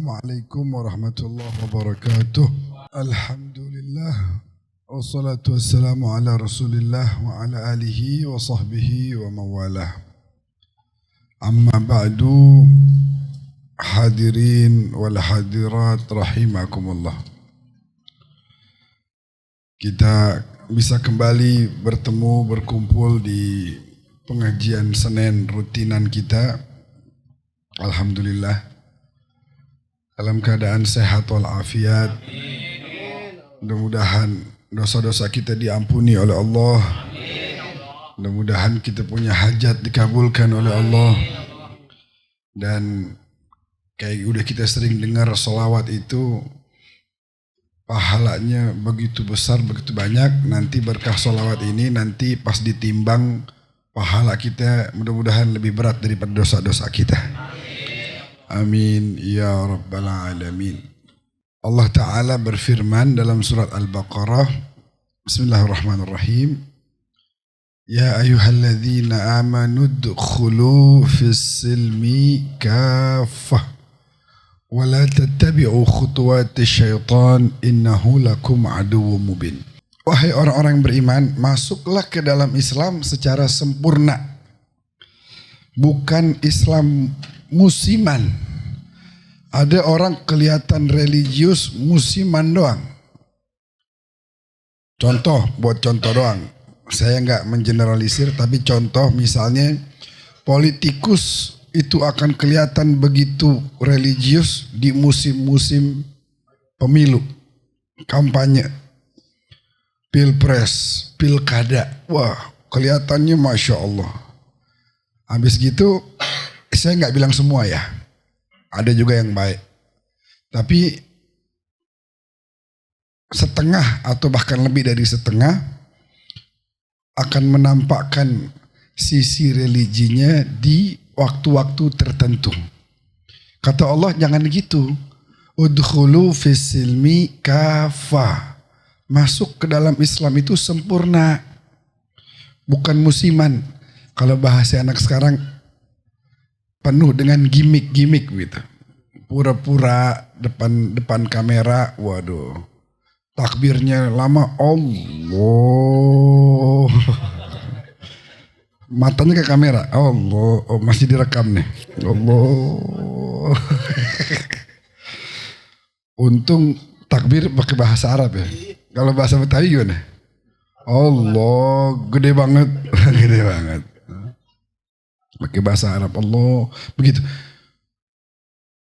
Assalamualaikum warahmatullahi wabarakatuh. Alhamdulillah. Wassalatu wassalamu ala rasulillah wa ala alihi wa sahbihi wa mawalah. Amma ba'du, hadirin wal hadirat rahimakumullah. Kita bisa kembali bertemu, berkumpul di pengajian Senin rutinan kita. Alhamdulillah. Dalam keadaan sehat walafiat. Mudah-mudahan dosa-dosa kita diampuni oleh Allah. Mudah-mudahan kita punya hajat dikabulkan oleh Allah. Dan kayak udah kita sering dengar salawat itu, pahalanya begitu besar, begitu banyak. Nanti berkah salawat ini nanti pas ditimbang pahala kita mudah-mudahan lebih berat daripada dosa-dosa kita. Amin ya rabbal alamin. Allah Ta'ala berfirman dalam surat Al-Baqarah, Bismillahirrahmanirrahim, Ya ayyuhalladzina amanu dkhulu fis silmi kaffah wa la tattabi'u khutuwatis syaitan innahu lakum aduwwum mubin. Wahai orang-orang yang beriman, masuklah ke dalam Islam secara sempurna. Bukan Islam musiman. Ada orang kelihatan religius musiman doang. Contoh, buat contoh doang. Saya nggak mengeneralisir, tapi contoh misalnya politikus itu akan kelihatan begitu religius di musim-musim pemilu, kampanye, pilpres, pilkada. Wah, kelihatannya Masya Allah. Habis gitu, saya nggak bilang semua ya. Ada juga yang baik. Tapi setengah atau bahkan lebih dari setengah akan menampakkan sisi religinya di waktu-waktu tertentu. Kata Allah jangan gitu. Udkhulu fis silmi kafah. Masuk ke dalam Islam itu sempurna. Bukan musiman. Kalau bahasa anak sekarang penuh dengan gimmick-gimmick gitu. Pura-pura depan kamera, waduh. Takbirnya lama, Allah. Matanya ke kamera, Allah. Oh, masih direkam nih. Allah. Untung takbir pakai bahasa Arab ya. Kalau bahasa Betawi gimana? Allah, gede banget. Gede banget. Pakai bahasa Arab, Allah, begitu.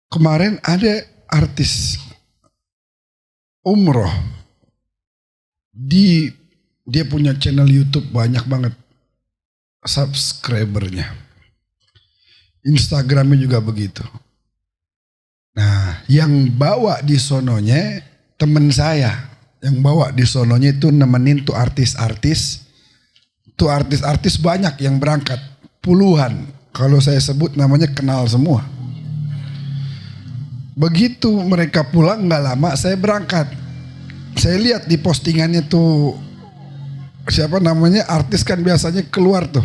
Kemarin ada artis umroh, dia punya channel YouTube banyak banget subscribernya. Instagramnya juga begitu. Nah, yang bawa di sononya temen saya, yang bawa di sononya itu nemenin tuh artis-artis, banyak yang berangkat. Puluhan, kalau saya sebut namanya kenal semua. Begitu mereka pulang gak lama saya berangkat. Saya lihat di postingannya tuh, siapa namanya, artis kan biasanya keluar tuh.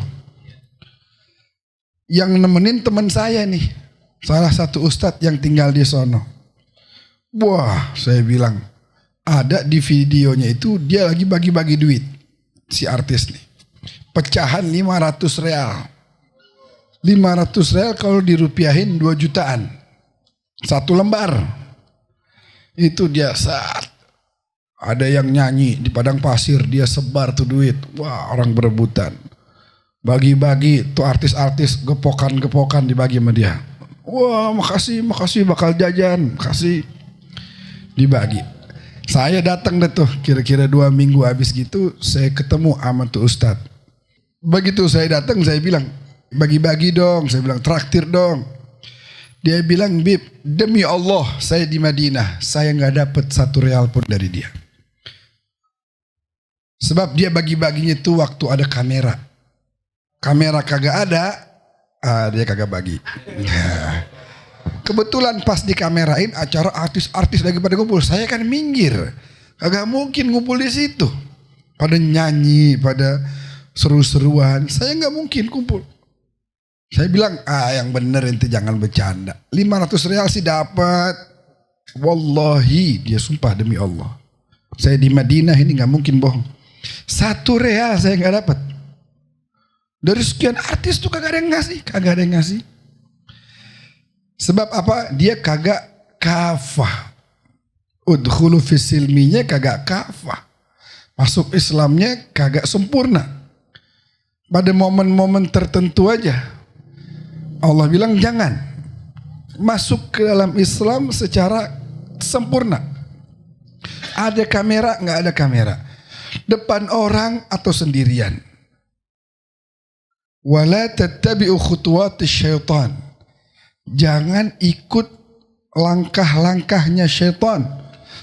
Yang nemenin teman saya nih, salah satu ustadz yang tinggal di sono. Wah, saya bilang, ada di videonya itu dia lagi bagi-bagi duit, si artis nih. Pecahan 500 real. 500 real kalau dirupiahin 2 jutaan. 1 lembar. Itu dia saat ada yang nyanyi di padang pasir, dia sebar tuh duit. Wah, orang berebutan. Bagi-bagi tuh artis-artis, gepokan-gepokan dibagi sama dia. Wah, makasih bakal jajan, makasih. Dibagi. Saya datang deh tuh, kira-kira 2 minggu habis gitu, saya ketemu sama tuh ustadz. Begitu saya datang, saya bilang, bagi-bagi dong, saya bilang traktir dong. Dia bilang, Bib, demi Allah saya di Madinah, saya gak dapet 1 real pun dari dia. Sebab dia bagi-baginya tuh waktu ada kamera. Kamera kagak ada, dia kagak bagi. Kebetulan pas dikamerain acara artis-artis lagi pada ngumpul, saya kan minggir. Kagak mungkin ngumpul di situ. Pada nyanyi, pada seru-seruan, saya gak mungkin kumpul. Saya bilang, yang bener ente jangan bercanda. 500 real sih dapat. Wallahi, dia sumpah demi Allah. Saya di Madinah ini nggak mungkin bohong. 1 real saya nggak dapat. Dari sekian artis tuh kagak ada yang ngasih. Sebab apa? Dia kagak kafah. Udkhulu fisilminya kagak kafah. Masuk Islamnya kagak sempurna. Pada momen-momen tertentu aja Allah bilang jangan masuk ke dalam Islam secara sempurna. Ada kamera, nggak ada kamera. Depan orang atau sendirian. Wala tattabi'u khutuwatis syaitan. Jangan ikut langkah-langkahnya syaitan.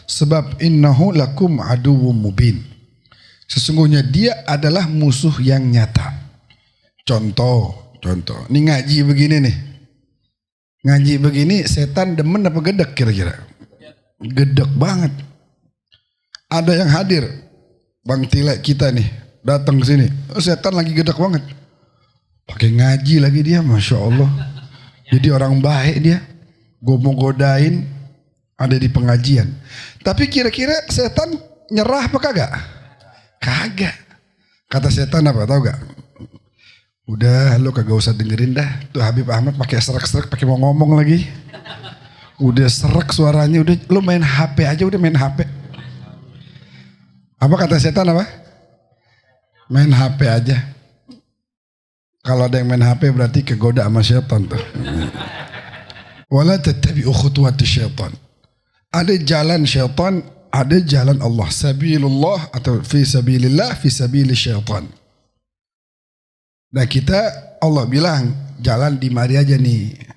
Sebab innahu lakum aduwwum mubin. Sesungguhnya dia adalah musuh yang nyata. Contoh. Ini ngaji begini nih. Ngaji begini setan demen apa gedek kira-kira? Gedek banget. Ada yang hadir. Bang Tilek kita nih. Datang ke sini. Setan lagi gedek banget. Pakai ngaji lagi dia, Masya Allah. Jadi orang baik dia. Gue mau godain ada di pengajian. Tapi kira-kira setan nyerah apa kagak? Kagak. Kata setan apa tahu gak? Udah lo kagak usah dengerin dah. Tuh Habib Ahmad pakai serak-serak pakai mau ngomong lagi. Udah serak suaranya, udah lo main HP aja, udah main HP. Apa kata setan apa? Main HP aja. Kalau ada yang main HP berarti kegoda sama setan tuh. Wala tattabi'u khutuwatis syaitan. Ada jalan syaitan, ada jalan Allah. Sabilullah atau fi sabilillah, fi sabili syaitan. Nah kita, Allah bilang jalan di mari aja nih.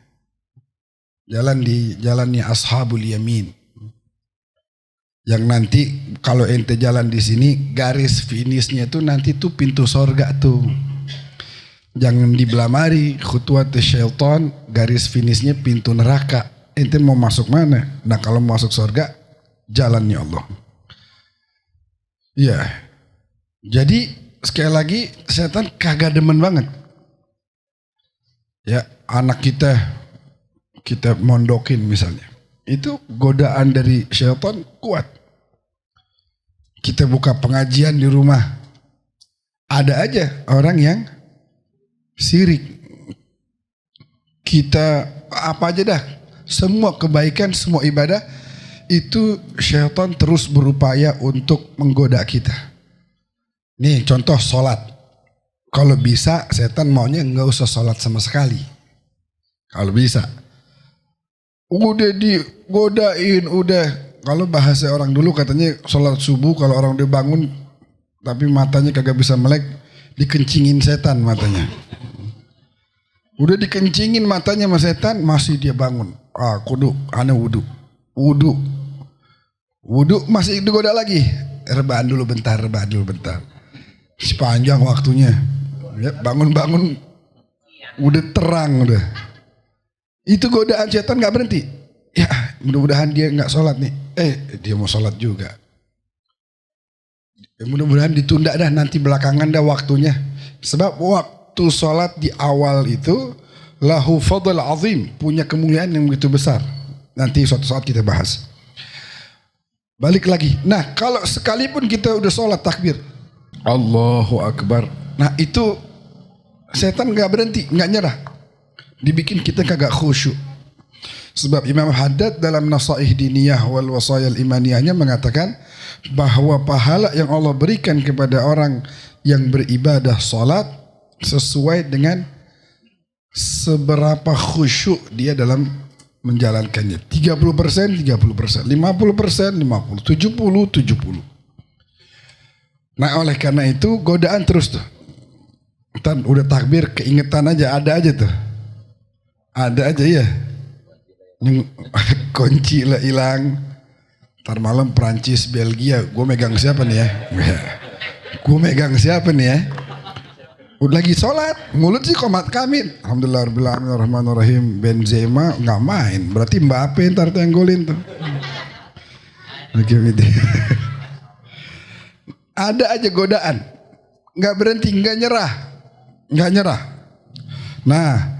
Jalan di jalannya ashabul yamin. Yang nanti kalau ente jalan di sini garis finishnya tuh nanti tuh pintu sorga tuh. Jangan dibelah mari, khutuwatis syaitan, garis finishnya pintu neraka. Ente mau masuk mana? Nah kalau mau masuk sorga, jalannya Allah. Iya. Jadi sekali lagi setan kagak demen banget. Ya anak kita mondokin misalnya. Itu godaan dari syaitan kuat. Kita buka pengajian di rumah. Ada aja orang yang sirik. Kita apa aja dah. Semua kebaikan, semua ibadah. Itu syaitan terus berupaya untuk menggoda kita. Nih contoh sholat. Kalau bisa setan maunya nggak usah sholat sama sekali. Kalau bisa. Udah digodain, udah. Kalau bahasa orang dulu katanya sholat subuh kalau orang udah bangun tapi matanya kagak bisa melek, dikencingin setan matanya. Udah dikencingin matanya sama setan, masih dia bangun. Kudu, ana wudu. Wudu masih digoda lagi. Rebahan dulu bentar. Sepanjang waktunya. Ya, bangun-bangun udah terang udah. Itu godaan setan gak berhenti. Ya mudah-mudahan dia gak sholat nih. Dia mau sholat juga. Ya, mudah-mudahan ditunda dah nanti belakangan dah waktunya. Sebab waktu sholat di awal itu lahu fadl azim. Punya kemuliaan yang begitu besar. Nanti suatu saat kita bahas. Balik lagi. Nah kalau sekalipun kita udah sholat takbir. Allahu Akbar. Nah itu setan gak berhenti, gak nyerah. Dibikin kita kagak khusyuk. Sebab Imam Haddad dalam Nasaih Diniyah wal Wasayal Imaniyahnya mengatakan bahwa pahala yang Allah berikan kepada orang yang beribadah salat sesuai dengan seberapa khusyuk dia dalam menjalankannya. 30%, 30%, 50%, 50%, 70%, 70%. Nah oleh karena itu godaan terus tuh. Ntar udah takbir keingetan aja, ada aja tuh. Ada aja ya. Kunci lah hilang. Ntar malam Prancis, Belgia. Gue megang siapa nih ya? Gue megang siapa nih ya? Udah lagi sholat. Mulut sih komat kamit. Alhamdulillah rabbil alamin arrahmanir rahim. Benzema gak main. Berarti Mbappe ntar tuh yang golin tuh. Ada aja godaan. Gak berhenti, gak nyerah. Nah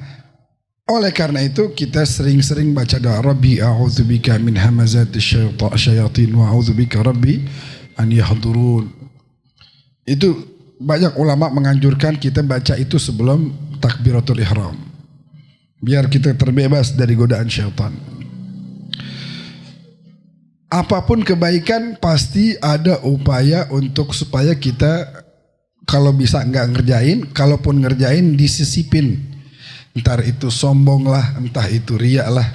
Oleh karena itu kita sering-sering baca doa Rabbi a'udzubika min hamazati syayatin wa a'udzubika Rabbi an yahdurun. Itu banyak ulama menganjurkan kita baca itu sebelum takbiratul ihram. Biar kita terbebas dari godaan syaitan. Apapun kebaikan pasti ada upaya untuk supaya kita kalau bisa nggak ngerjain, kalaupun ngerjain disisipin. Entar itu sombong lah, entah itu riak lah.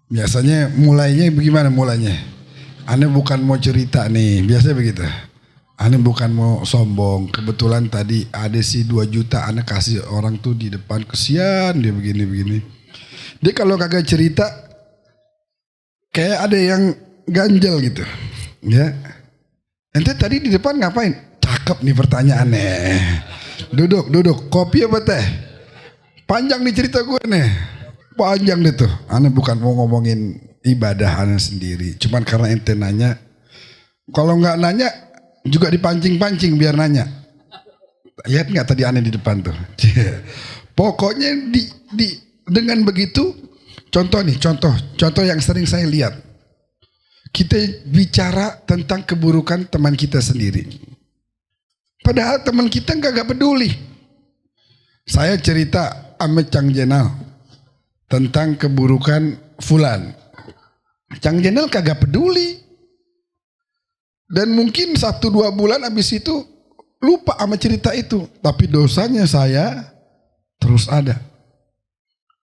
Biasanya mulainya bagaimana mulainya? Ane bukan mau cerita nih, biasanya begitu. Ane bukan mau sombong, kebetulan tadi ada si 2 juta ane kasih orang tuh di depan, kesian dia begini-begini. Dia kalau kagak cerita, kayak ada yang ganjel gitu. Ya, ente tadi di depan ngapain? Cakep nih pertanyaannya. Duduk, kopi apa teh? Panjang nih cerita gue nih. Panjang deh tuh. Ane bukan mau ngomongin ibadah ane sendiri. Cuman karena ente nanya. Kalau nggak nanya juga dipancing-pancing biar nanya. Lihat nggak tadi ane di depan tuh. Pokoknya dengan begitu. Contoh yang sering saya lihat. Kita bicara tentang keburukan teman kita sendiri. Padahal teman kita nggak peduli. Saya cerita sama Cang Jenal tentang keburukan Fulan. Cang Jenal kagak peduli. Dan mungkin 1-2 bulan habis itu lupa sama cerita itu. Tapi dosanya saya terus ada.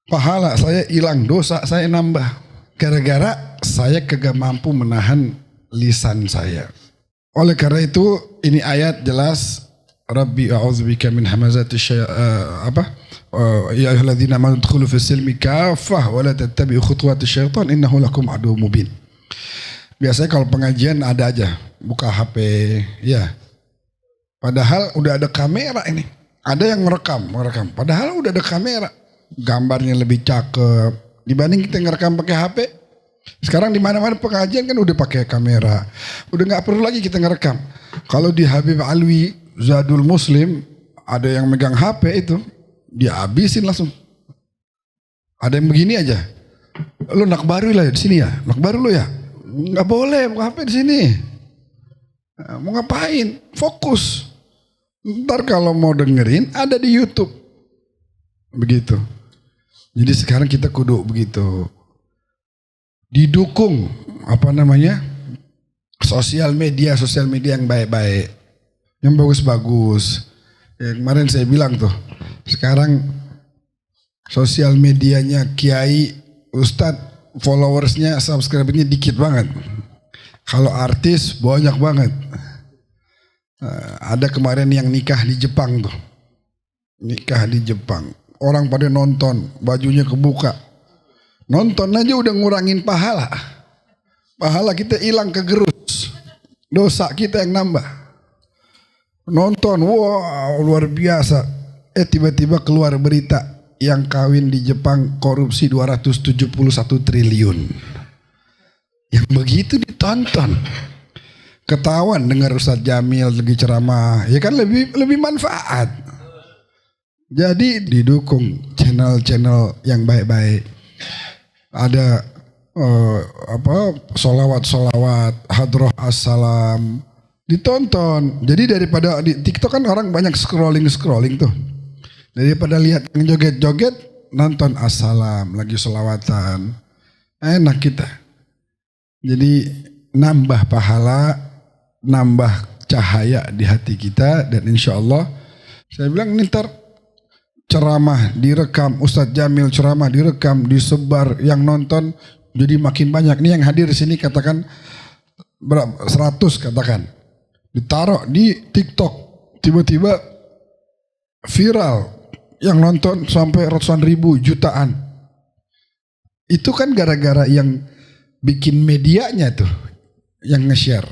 Pahala saya hilang, dosa saya nambah. Gara-gara saya kagak mampu menahan lisan saya. Oleh karena itu ini ayat jelas. Rabbi a'udzubika min hamazati ya ayyuhalladzina amanu udkhulu fis silmi kaffah wa la tattabi'u khutuwati syaitan innahu lakum aduwwum mubin. Biasanya kalau pengajian ada aja buka HP ya. Padahal udah ada kamera ini. Ada yang merekam. Padahal udah ada kamera. Gambarnya lebih cakep dibanding kita ngerekam pakai HP. Sekarang di mana-mana pengajian kan udah pakai kamera. Udah nggak perlu lagi kita ngerekam. Kalau di Habib Alwi Zadul Muslim ada yang megang HP itu dia habisin langsung. Ada yang begini aja. Lu nak baru lah di sini ya. Nak baru lu ya. Nggak boleh buka HP di sini. Mau ngapain? Fokus. Ntar kalau mau dengerin ada di YouTube. Begitu. Jadi sekarang kita kudu begitu. Didukung sosial media yang baik-baik. Yang bagus-bagus. Ya, kemarin saya bilang tuh, sekarang sosial medianya kiai, ustadz, followersnya, subscribernya dikit banget. Kalau artis banyak banget. Ada kemarin yang nikah di Jepang tuh. Nikah di Jepang. Orang pada nonton, bajunya kebuka. Nonton aja udah ngurangin pahala. Pahala kita hilang kegerus. Dosa kita yang nambah. Nonton, wow luar biasa. Tiba-tiba keluar berita yang kawin di Jepang korupsi 271 triliun. Yang begitu ditonton. Ketahuan dengar Ustadz Jamil lagi ceramah, ya kan lebih manfaat. Jadi didukung channel-channel yang baik-baik. Ada solawat, hadroh assalam. Ditonton. Jadi daripada di TikTok kan orang banyak scrolling tuh. Daripada lihat yang joget-joget, nonton assalam, lagi sholawatan. Enak kita. Jadi nambah pahala, nambah cahaya di hati kita. Dan insya Allah, saya bilang ini ntar ceramah direkam, Ustadz Jamil ceramah direkam, disebar, yang nonton jadi makin banyak. Nih yang hadir di sini katakan berapa? 100 katakan. Ditaruh di TikTok, tiba-tiba viral, yang nonton sampai ratusan ribu, jutaan. Itu kan gara-gara yang bikin medianya tuh, yang nge-share.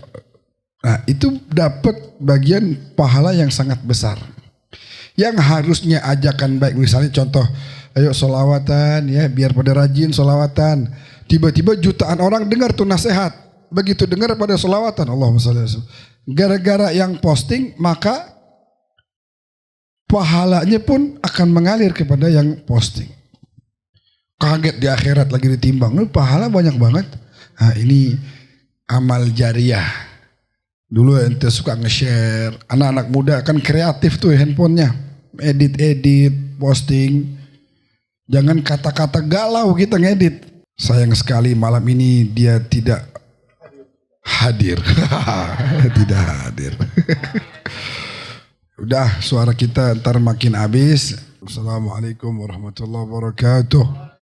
Nah itu dapat bagian pahala yang sangat besar. Yang harusnya ajakan baik, misalnya contoh, ayo sholawatan ya, biar pada rajin sholawatan. Tiba-tiba jutaan orang dengar tuh nasihat. Begitu dengar pada sholawatan, Allahumma sholli alaihi wasallam. Gara-gara yang posting, maka pahalanya pun akan mengalir kepada yang posting. Kaget di akhirat lagi ditimbang. Pahala banyak banget. Nah ini amal jariah. Dulu ente suka nge-share. Anak-anak muda kan kreatif tuh handphonenya. Edit-edit, posting. Jangan kata-kata galau kita ngedit. Sayang sekali malam ini dia tidak hadir. Tidak hadir. Udah suara kita ntar makin habis. Assalamualaikum warahmatullahi wabarakatuh.